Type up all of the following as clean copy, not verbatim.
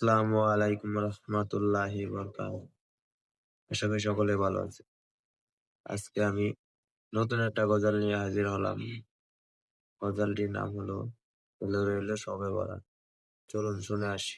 আসসালামু আলাইকুম রহমতুল্লাহি বরকাতুহু। আশা করি সকলে ভালো আছে। আজকে আমি নতুন একটা গজল নিয়ে হাজির হলাম। গজলটির নাম হলো এলো রইলো শবে বরাত। চলুন শুনে আসি।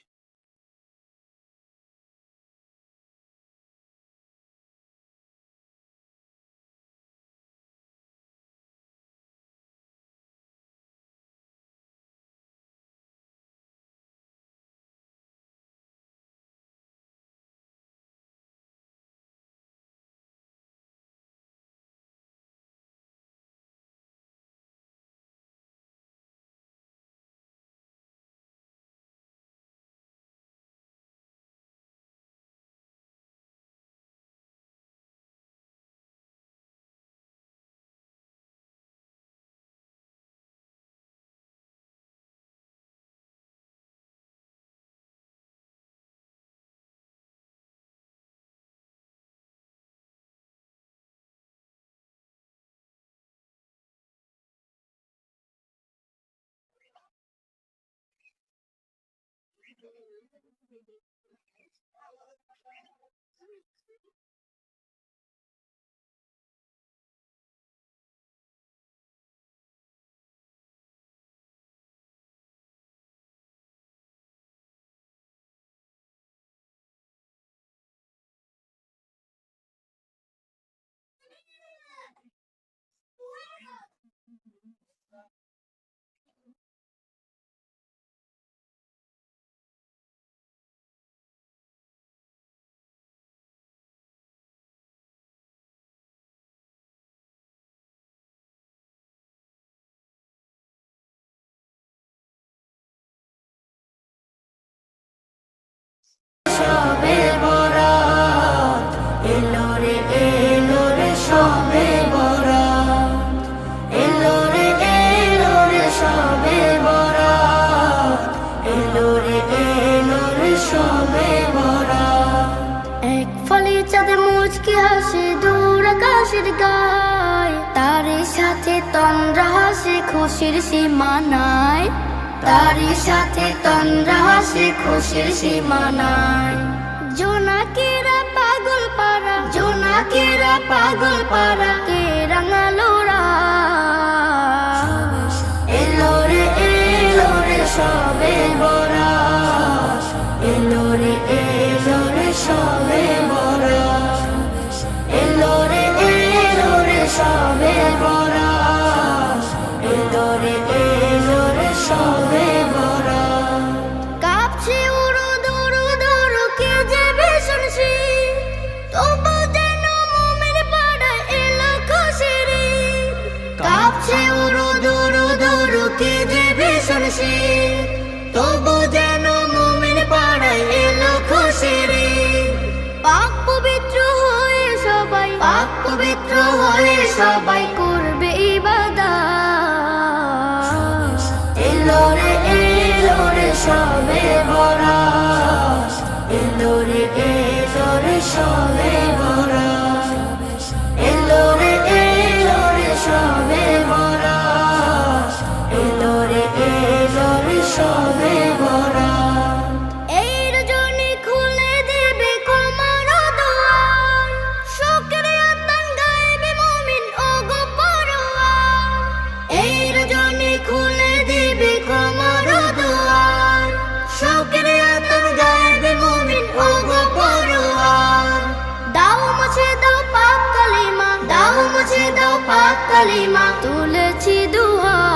শবে বরাত এলো রে শবে বরাত এলো রে শবে বরাত এলো রে শবে বরাত। এক ফলে চাঁদ মুচকি হাসে দূর আকাশের গায়, তারই সাথে তন্দ্রা হাসে খুশির সীমানায়, তারই সাথে তন্দ্রা হাসে খুশির সীমানায়। জোনাকেরা পাগল পারা, জোনাকেরা পাগল পারা, কে রাঙালো রাত। এলো রে শবে বরাত এলো রে শবে বরাত এলো রে শবে বরাত এলো রে শবে বরাত। কাঁপছে উড়ো দৌড়ো দৌড়ো কে যে ভীষণ শীত, তবু যেন মোমের পাড়ায় এলো খুশির ঈদ। কাঁপছে উড়ো দৌড়ো দৌড়ো কে যে ভীষণ শীত, তবু যেন মোমের পাড়ায় এলো খুশির ঈদ। পাক পবিত্র হয়ে সবাই, পাক পবিত্র হয়ে সবাই করবে ইবাদত। এলো রে শবে বরাত এলো রে শবে বরাত এলো রে শবে বরাত এলো রে শবে বরাত। এই রজনী খুলে দেবে কোমর দুয়ার, শুকরে আতান গাইবে মুমিন ও গো পরোয়ার। এই রজনী খুলে দেবে কোমর দুয়ার, শুকরে আতান গাইবে মুমিন ও গো পরোয়ার। দাও মুছে দাও পাক কালিমা, দাও মুছে দাও পাক কালিমা, তুলেছি দুহাত।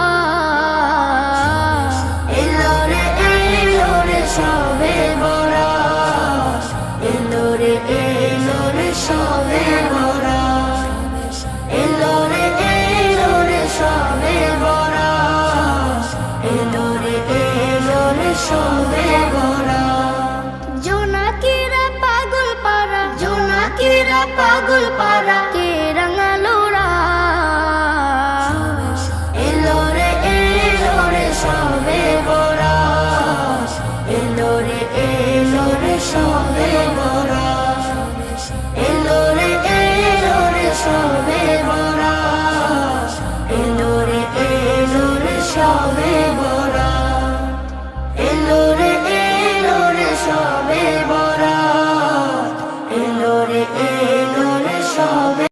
এলো রে শবে বরাত এলো রে শবে বরাত এলো রে শবে বরাত এলো রে শবে বরাত। জোনাকেরা পাগল পারা, জোনাকেরা পাগল পারা, কে